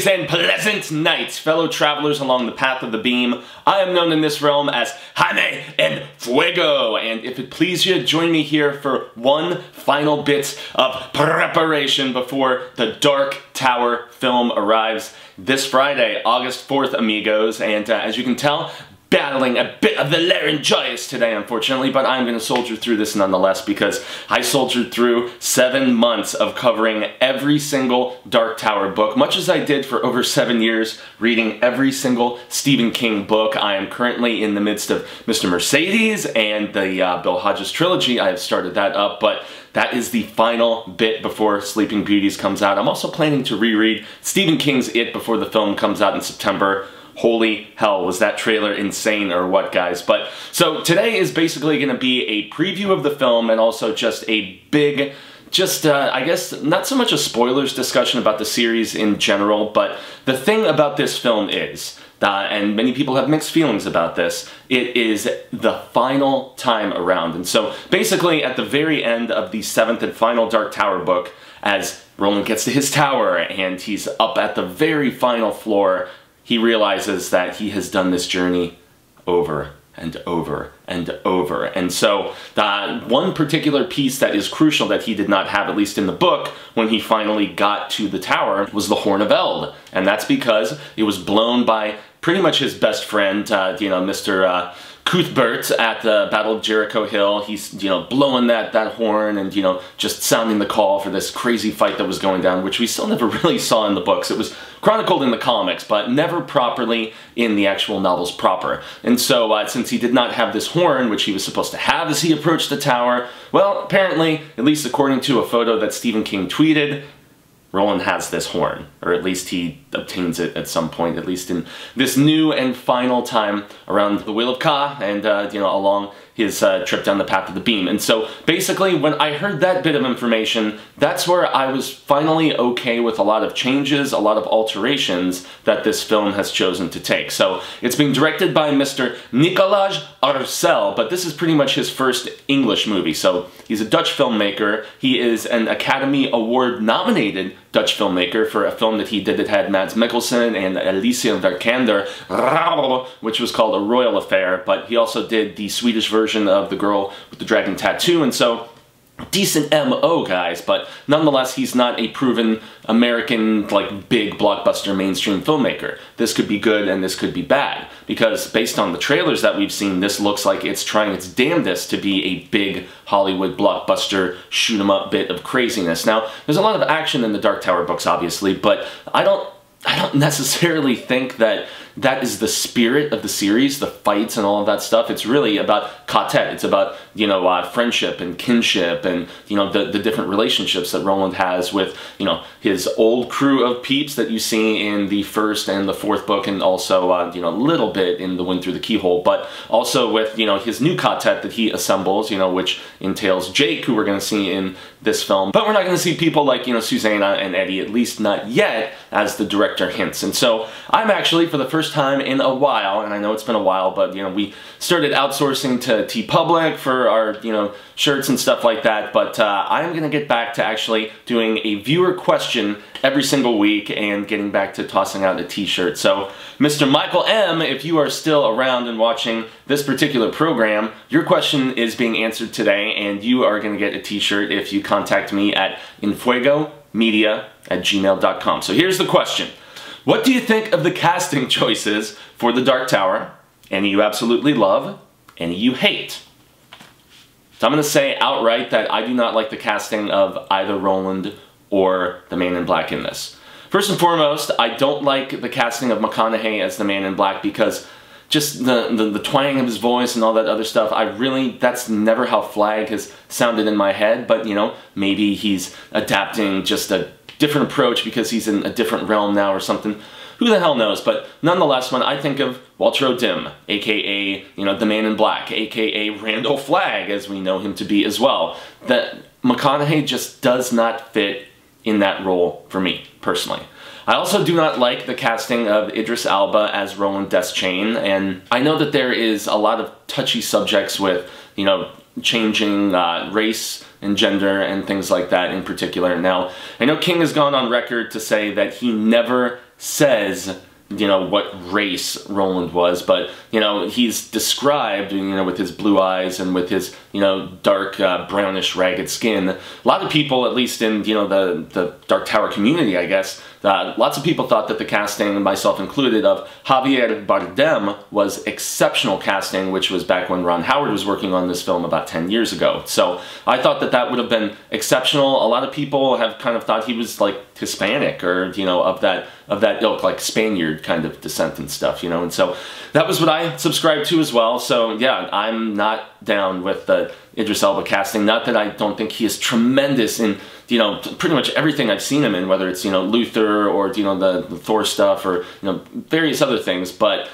days and pleasant nights, fellow travelers along the path of the beam. I am known in this realm as Jaime and Fuego, and if it please you, join me here for one final bit of preparation before the Dark Tower film arrives this Friday, August 4th, amigos, and as you can tell, battling a bit of the laryngitis today, unfortunately, but I'm going to soldier through this nonetheless because I soldiered through 7 months of covering every single Dark Tower book, much as I did for over 7 years, reading every single Stephen King book. I am currently in the midst of Mr. Mercedes and the Bill Hodges trilogy. I have started that up, but that is the final bit before Sleeping Beauties comes out. I'm also planning to reread Stephen King's It before the film comes out in September. Holy hell, was that trailer insane or what, guys? But so today is basically going to be a preview of the film and also just a big, I guess, not so much a spoilers discussion about the series in general, but the thing about this film is, and many people have mixed feelings about this, it is the final time around. And so basically at the very end of the 7th and final Dark Tower book, as Roland gets to his tower and he's up at the very final floor, he realizes that he has done this journey over and over and over. And so one particular piece that is crucial that he did not have, at least in the book, when he finally got to the tower, was the Horn of Eld. And that's because it was blown by pretty much his best friend, Mr. Cuthbert at the Battle of Jericho Hill. He's, blowing that horn and, just sounding the call for this crazy fight that was going down, which we still never really saw in the books. It was chronicled in the comics, but never properly in the actual novels proper. And so, since he did not have this horn, which he was supposed to have as he approached the tower, well, apparently, at least according to a photo that Stephen King tweeted, Roland has this horn, or at least he obtains it at some point, at least in this new and final time around the Wheel of Ka and, along his trip down the path of the beam. And so basically when I heard that bit of information, that's where I was finally okay with a lot of changes, a lot of alterations that this film has chosen to take. So it's being directed by Mr. Nicolas Arcel, but this is pretty much his first English movie. So he's a Dutch filmmaker. He is an Academy Award nominated Dutch filmmaker for a film that he did that had Mads Mikkelsen and Alicia Vikander, which was called A Royal Affair, but he also did the Swedish version of The Girl with the Dragon Tattoo, and so decent MO, guys, but nonetheless, he's not a proven American, big blockbuster mainstream filmmaker. This could be good and this could be bad, because based on the trailers that we've seen, this looks like it's trying its damnedest to be a big Hollywood blockbuster shoot-'em-up bit of craziness. Now, there's a lot of action in the Dark Tower books, obviously, but I don't necessarily think that that is the spirit of the series, the fights and all of that stuff. It's really about quartet. It's about, friendship and kinship and, the different relationships that Roland has with, his old crew of peeps that you see in the 1st and the 4th book, and also, a little bit in The Wind Through the Keyhole, but also with, his new quartet that he assembles, which entails Jake, who we're going to see in this film. But we're not going to see people like, Susanna and Eddie, at least not yet, as the director hints. And so I'm actually, for the first time in a while, and I know it's been a while, but we started outsourcing to TeePublic for our shirts and stuff like that, but I'm gonna get back to actually doing a viewer question every single week and getting back to tossing out a t-shirt. So Mr. Michael M., if you are still around and watching this particular program, your question is being answered today, and you are gonna get a t-shirt if you contact me at infuegomedia@gmail.com. So here's the question. What do you think of the casting choices for The Dark Tower? Any you absolutely love, any you hate? So I'm going to say outright that I do not like the casting of either Roland or the Man in Black in this. First and foremost, I don't like the casting of McConaughey as the Man in Black because just the twang of his voice and all that other stuff, that's never how Flag has sounded in my head, but maybe he's adapting just a different approach because he's in a different realm now or something. Who the hell knows? But nonetheless, when I think of Walter O'Dim, aka, the Man in Black, aka Randall Flagg, as we know him to be as well, that McConaughey just does not fit in that role for me, personally. I also do not like the casting of Idris Elba as Roland Deschain, and I know that there is a lot of touchy subjects with, changing race and gender and things like that in particular. Now, I know King has gone on record to say that he never says, you know, what race Roland was, but, you know, he's described, you know, with his blue eyes and with his, you know, dark brownish ragged skin. A lot of people, at least in, you know, the Dark Tower community, I guess, lots of people thought that the casting, myself included, of Javier Bardem was exceptional casting, which was back when Ron Howard was working on this film about 10 years ago. So I thought that that would have been exceptional. A lot of people have kind of thought he was like Hispanic or, you know, of that ilk, like Spaniard kind of descent and stuff, you know, and so that was what I subscribed to as well. So yeah, I'm not down with the Idris Elba casting. Not that I don't think he is tremendous in, you know, pretty much everything I've seen him in, whether it's, you know, Luther or, you know, the Thor stuff or, you know, various other things, but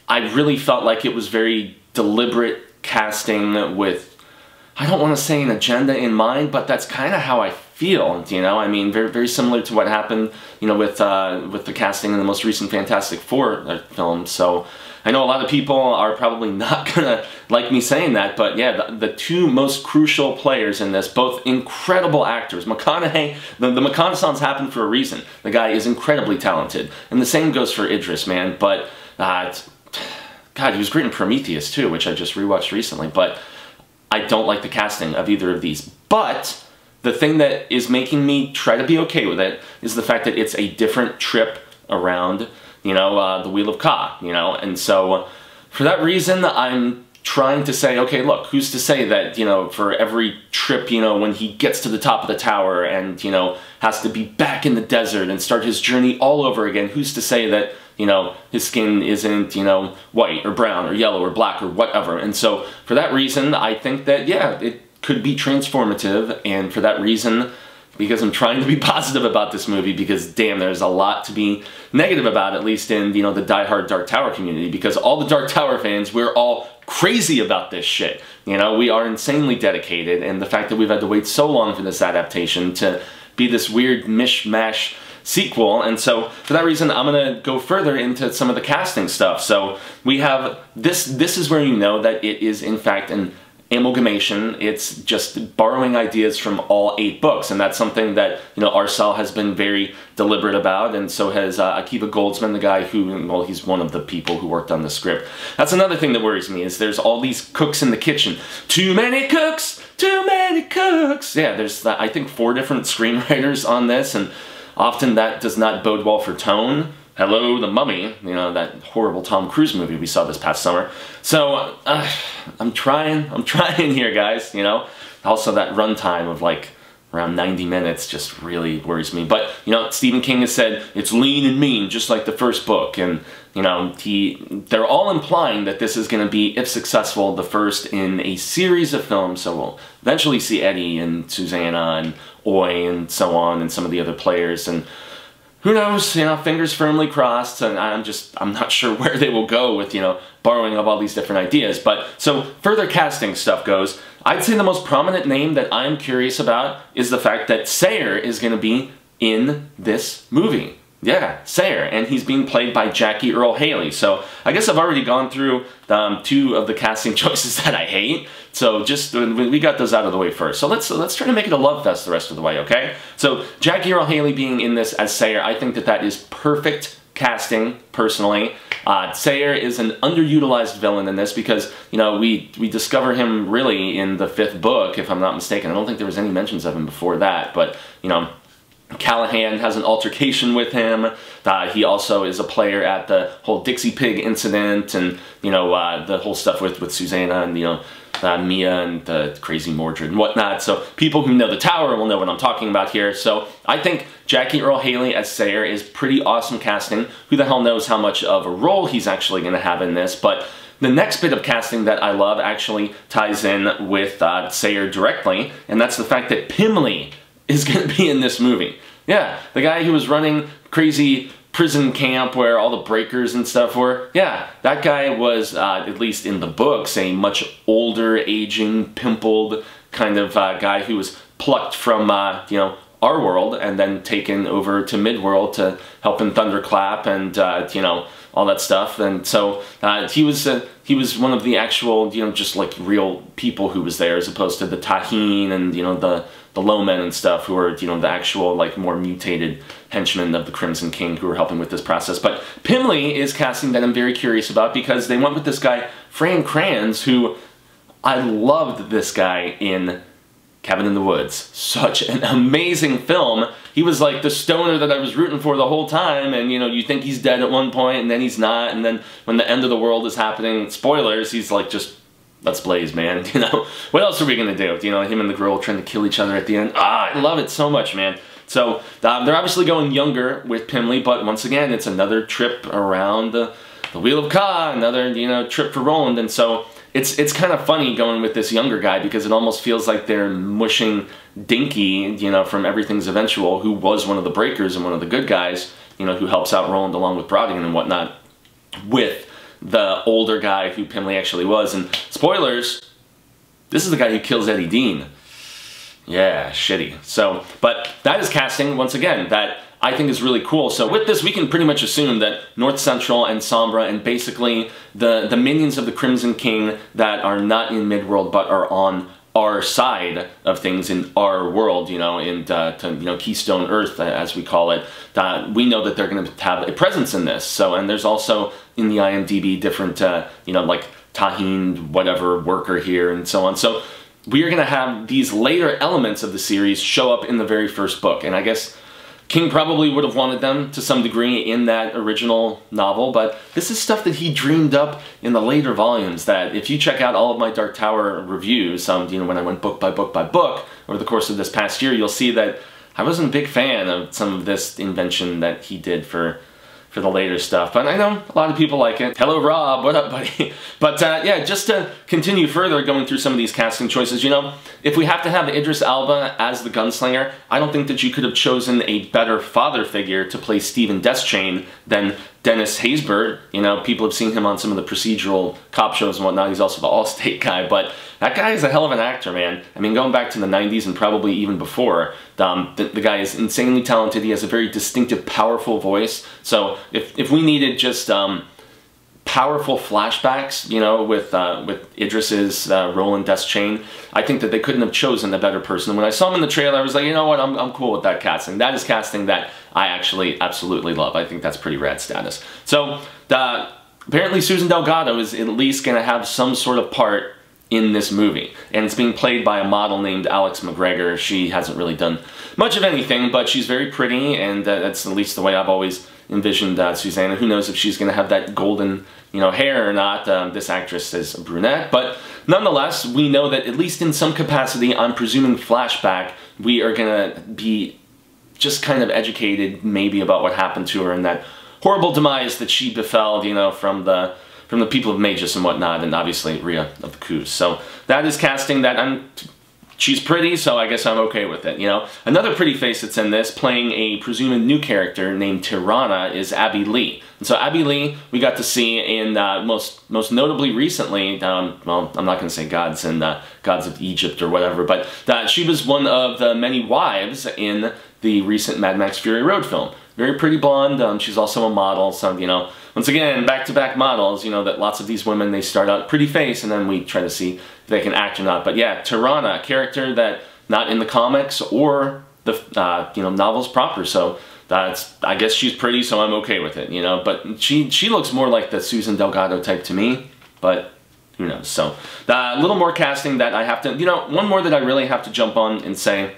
I really felt like it was very deliberate casting with, I don't want to say an agenda in mind, but that's kind of how I feel, you know. I mean, very, very similar to what happened, you know, with the casting in the most recent Fantastic Four film. So I know a lot of people are probably not gonna like me saying that, but yeah, the two most crucial players in this, both incredible actors. McConaughey, the McConaughey happened for a reason. The guy is incredibly talented, and the same goes for Idris, man. But God, he was great in Prometheus too, which I just rewatched recently. But I don't like the casting of either of these. But the thing that is making me try to be okay with it is the fact that it's a different trip around, you know, the Wheel of Ka, you know, and so for that reason, I'm trying to say, okay, look, who's to say that, you know, for every trip, you know, when he gets to the top of the tower and, you know, has to be back in the desert and start his journey all over again, who's to say that, you know, his skin isn't, you know, white or brown or yellow or black or whatever. And so for that reason, I think that, yeah, it could be transformative, and for that reason, because I'm trying to be positive about this movie, because damn, there's a lot to be negative about, at least in, you know, the diehard Dark Tower community, because all the Dark Tower fans, we're all crazy about this shit. You know, we are insanely dedicated, and the fact that we've had to wait so long for this adaptation to be this weird mishmash sequel, and so for that reason, I'm gonna go further into some of the casting stuff. So we have this is where you know that it is in fact an amalgamation. It's just borrowing ideas from all 8 books, and that's something that, you know, Arcel has been very deliberate about, and so has Akiva Goldsman, the guy who, well, he's one of the people who worked on the script. That's another thing that worries me, is there's all these cooks in the kitchen. Too many cooks! Too many cooks! Yeah, there's, I think, 4 different screenwriters on this, and often that does not bode well for tone. Hello, the Mummy, you know, that horrible Tom Cruise movie we saw this past summer. So, I'm trying here, guys, you know. Also, that runtime of, like, around 90 minutes just really worries me. But, you know, Stephen King has said, it's lean and mean, just like the first book. And, you know, they're all implying that this is going to be, if successful, the first in a series of films. So we'll eventually see Eddie and Susanna and Oy and so on, and some of the other players. And who knows, you know, fingers firmly crossed, and I'm not sure where they will go with, you know, borrowing of all these different ideas. But, so, further casting stuff goes, I'd say the most prominent name that I'm curious about is the fact that Sayer is going to be in this movie. Yeah, Sayer, and he's being played by Jackie Earle Haley. So I guess I've already gone through 2 of the casting choices that I hate. So just we got those out of the way first. So let's try to make it a love fest the rest of the way, okay? So Jackie Earle Haley being in this as Sayer, I think that is perfect casting, personally. Sayer is an underutilized villain in this because, you know, we discover him really in the 5th book, if I'm not mistaken. I don't think there was any mentions of him before that, but, you know, Callahan has an altercation with him. He also is a player at the whole Dixie Pig incident, and, you know, the whole stuff with Susanna and, you know, Mia and the crazy Mordred and whatnot. So people who know the Tower will know what I'm talking about here. So I think Jackie Earle Haley as Sayer is pretty awesome casting. Who the hell knows how much of a role he's actually going to have in this, but the next bit of casting that I love actually ties in with Sayer directly, and that's the fact that Pimley is going to be in this movie. Yeah, the guy who was running crazy prison camp where all the breakers and stuff were. Yeah, that guy was, at least in the books, a much older, aging, pimpled kind of guy who was plucked from, you know, our world and then taken over to Midworld to help in Thunderclap and, you know, all that stuff. And so he was one of the actual, you know, just like real people who was there, as opposed to the Taheen and, you know, the the low men and stuff, who are, you know, the actual, like, more mutated henchmen of the Crimson King who are helping with this process. But Pimley is casting that I'm very curious about, because they went with this guy, Fran Kranz, who I loved this guy in Cabin in the Woods. Such an amazing film. He was like the stoner that I was rooting for the whole time, and you know, you think he's dead at one point, and then he's not, and then when the end of the world is happening, spoilers, he's like, just, let's blaze, man, you know? What else are we gonna do? You know, him and the girl trying to kill each other at the end. Ah, I love it so much, man. So, they're obviously going younger with Pimley, but once again, it's another trip around the Wheel of Ka, another, you know, trip for Roland, and so it's kind of funny going with this younger guy, because it almost feels like they're mushing Dinky, you know, from Everything's Eventual, who was one of the breakers and one of the good guys, you know, who helps out Roland along with Brodigan and whatnot, with the older guy who Pimley actually was. And spoilers, this is the guy who kills Eddie Dean. Yeah, shitty. So, but that is casting, once again, that I think is really cool. So with this, we can pretty much assume that North Central and Sombra and basically the minions of the Crimson King that are not in Midworld but are on our side of things, in our world, you know, in you know, Keystone Earth, as we call it, we know that they're going to have a presence in this. So, and there's also in the IMDb different, you know, like Tahin, whatever, worker here, and so on. So we are going to have these later elements of the series show up in the very first book, and I guess King probably would have wanted them to some degree in that original novel, but this is stuff that he dreamed up in the later volumes, that if you check out all of my Dark Tower reviews, you know, when I went book by book by book over the course of this past year, you'll see that I wasn't a big fan of some of this invention that he did for the later stuff, but I know a lot of people like it. Hello, Rob. What up, buddy? But yeah, just to continue further going through some of these casting choices, you know, if we have to have Idris Elba as the gunslinger, I don't think that you could have chosen a better father figure to play Stephen Deschain than Dennis Haysbert. You know, people have seen him on some of the procedural cop shows and whatnot. He's also the Allstate guy, but that guy is a hell of an actor, man. I mean, going back to the 90s and probably even before, the guy is insanely talented. He has a very distinctive, powerful voice. So if we needed just powerful flashbacks, you know, with Idris's Roland Deschain, I think that they couldn't have chosen a better person. And when I saw him in the trailer, I was like, you know what, I'm cool with that casting. That is casting that I actually absolutely love. I think that's pretty rad status. So apparently Susan Delgado is at least going to have some sort of part in this movie, and it's being played by a model named Alex McGregor. She hasn't really done much of anything, but she's very pretty, and that's at least the way I've always envisioned Susanna. Who knows if she's going to have that golden, you know, hair or not. This actress is a brunette, but nonetheless, we know that at least in some capacity, I'm presuming flashback, we are going to be just kind of educated maybe about what happened to her and that horrible demise that she befell, you know, from the people of Magus and whatnot, and obviously Rhea of the Coos. So that is casting that she's pretty, so I guess I'm okay with it, you know. Another pretty face that's in this, playing a presumed new character named Tirana, is Abby Lee. And so Abby Lee, we got to see in most notably recently, well, I'm not going to say Gods and Gods of Egypt or whatever, but she was one of the many wives in the recent Mad Max Fury Road film. Very pretty blonde. She's also a model, so, you know, once again, back-to-back models, you know, that lots of these women, they start out pretty face, and then we try to see if they can act or not. But yeah, Tirana, a character that not in the comics or the, you know, novels proper, so that's, I guess she's pretty, so I'm okay with it, you know. But she looks more like the Susan Delgado type to me, but who knows. So a little more casting that I have to, you know, one more that I really have to jump on and say,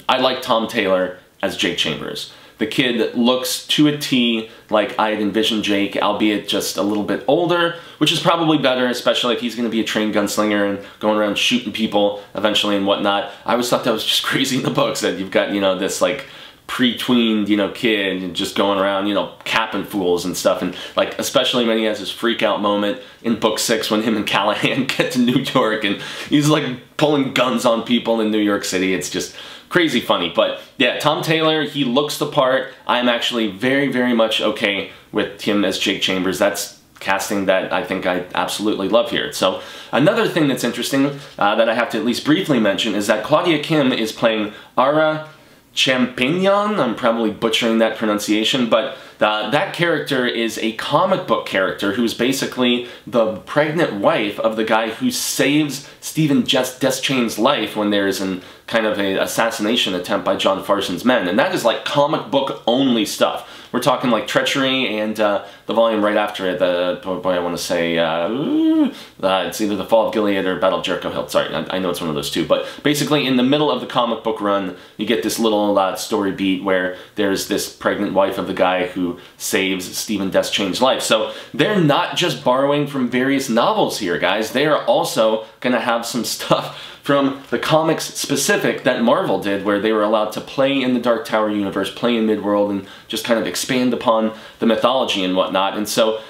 I like Tom Taylor as Jake Chambers. The kid looks to a T like I had envisioned Jake, albeit just a little bit older, which is probably better, especially if he's going to be a trained gunslinger and going around shooting people eventually and whatnot. I always thought that was just crazy in the books, that you've got, you know, this like pre-tweened, you know, kid and just going around, you know, capping fools and stuff. And like, especially when he has his freak out moment in book 6 when him and Callahan get to New York and he's like pulling guns on people in New York City. It's just crazy funny. But yeah, Tom Taylor, he looks the part. I'm actually very, very much okay with him as Jake Chambers. That's casting that I think I absolutely love here. So another thing that's interesting that I have to at least briefly mention is that Claudia Kim is playing Ara Champignon. I'm probably butchering that pronunciation, but that character is a comic book character who's basically the pregnant wife of the guy who saves Stephen Deschain's life when there's an kind of an assassination attempt by John Farson's men. And that is like comic book only stuff. We're talking like Treachery and the volume right after it, I want to say, it's either The Fall of Gilead or Battle of Jericho Hill. Sorry, I know it's one of those two. But basically, in the middle of the comic book run, you get this little story beat where there's this pregnant wife of the guy who saves Stephen Deschain's life. So they're not just borrowing from various novels here, guys. They are also going to have some stuff from the comics specific that Marvel did, where they were allowed to play in the Dark Tower universe, play in Midworld, and just kind of expand upon the mythology and whatnot. And so,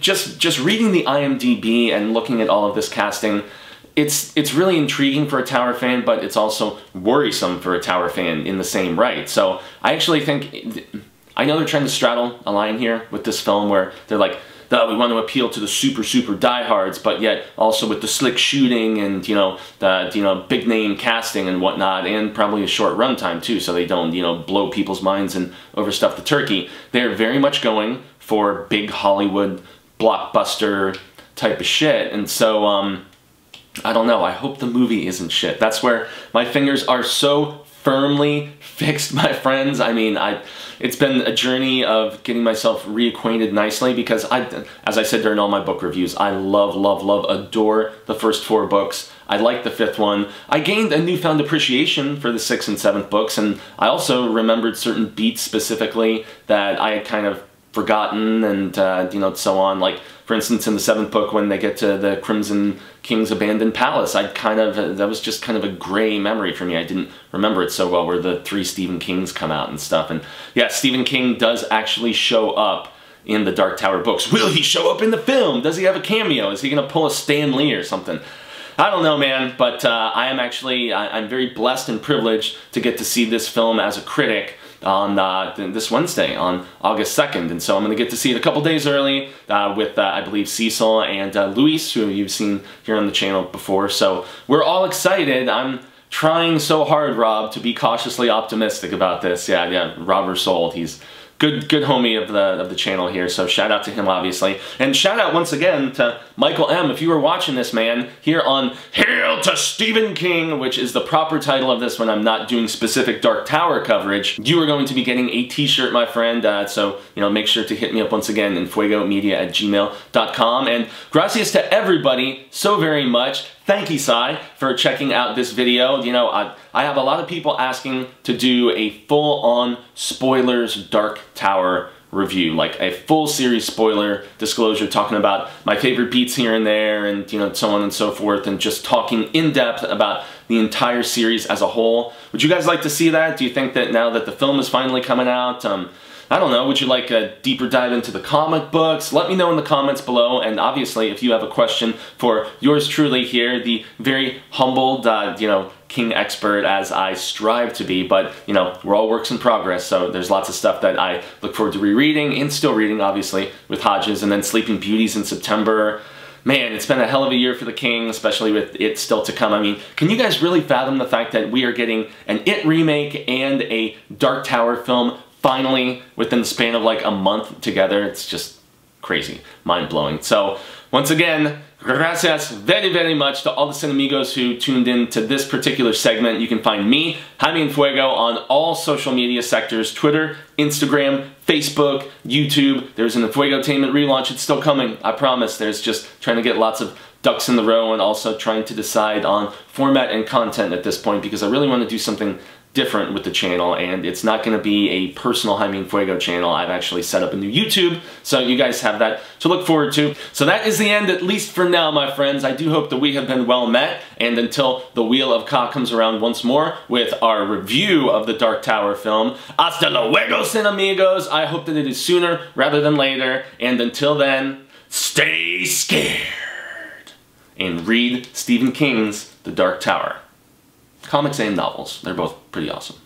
just reading the IMDb and looking at all of this casting, it's really intriguing for a Tower fan, but it's also worrisome for a Tower fan in the same right. So I actually think, I know they're trying to straddle a line here with this film where they're like, we want to appeal to the super diehards, but yet also with the slick shooting and the big name casting and whatnot, and probably a short runtime too, so they don't blow people's minds and overstuff the turkey. They're very much going for big Hollywood blockbuster type of shit, and so I don't know. I hope the movie isn't shit. That's where my fingers are so firmly fixed, my friends. I mean, it's been a journey of getting myself reacquainted nicely because as I said during all my book reviews, I love, adore the first 4 books. I like the 5th one. I gained a newfound appreciation for the 6th and 7th books, and I also remembered certain beats specifically that I had kind of forgotten and, so on. Like, for instance, in the 7th book, when they get to the Crimson King's abandoned palace, that was just kind of a gray memory for me. I didn't remember it so well, where the 3 Stephen Kings come out and stuff. And yeah, Stephen King does actually show up in the Dark Tower books. Will he show up in the film? Does he have a cameo? Is he gonna pull a Stan Lee or something? I don't know, man, but I'm very blessed and privileged to get to see this film as a critic on this Wednesday, on August 2nd, and so I'm going to get to see it a couple days early with, I believe, Cecil and Luis, who you've seen here on the channel before, so we're all excited. I'm trying so hard, Rob, to be cautiously optimistic about this. Yeah, Rob Sold, he's good homie of the channel here, so shout out to him, obviously. And shout out once again to Michael M. If you were watching this, man, here on Hail to Stephen King, which is the proper title of this when I'm not doing specific Dark Tower coverage, you are going to be getting a t-shirt, my friend, so, make sure to hit me up once again in fuegomedia@gmail.com. And gracias to everybody so very much. Thankee Sai for checking out this video. I have a lot of people asking to do a full-on spoilers Dark Tower review, like a full series spoiler disclosure, talking about my favorite beats here and there, and so on and so forth, and just talking in depth about the entire series as a whole. Would you guys like to see that? Do you think that now that the film is finally coming out, I don't know, would you like a deeper dive into the comic books? Let me know in the comments below, and obviously if you have a question for yours truly here, the very humbled, King expert as I strive to be, but, we're all works in progress, so there's lots of stuff that I look forward to rereading, and still reading, obviously, with Hodges, and then Sleeping Beauties in September. Man, it's been a hell of a year for the King, especially with it still to come. I mean, can you guys really fathom the fact that we are getting an It remake and a Dark Tower film finally within the span of like a month together? It's just crazy, mind-blowing. So once again, gracias very much to all the Cinemigos who tuned in to this particular segment. You can find me, Jaime and Fuego, on all social media sectors: Twitter, Instagram, Facebook, YouTube. There's an Fuegotainment relaunch. It's still coming, I promise. There's just trying to get lots of ducks in the row, and also trying to decide on format and content at this point, because I really want to do something different with the channel, and it's not going to be a personal Jaime and Fuego channel. I've actually set up a new YouTube, so you guys have that to look forward to. So that is the end, at least for now, my friends. I do hope that we have been well met, and until the Wheel of Ka comes around once more with our review of the Dark Tower film, hasta luego, Cinemigos. I hope that it is sooner rather than later, and until then, stay scared and read Stephen King's The Dark Tower. Comics and novels. They're both pretty awesome.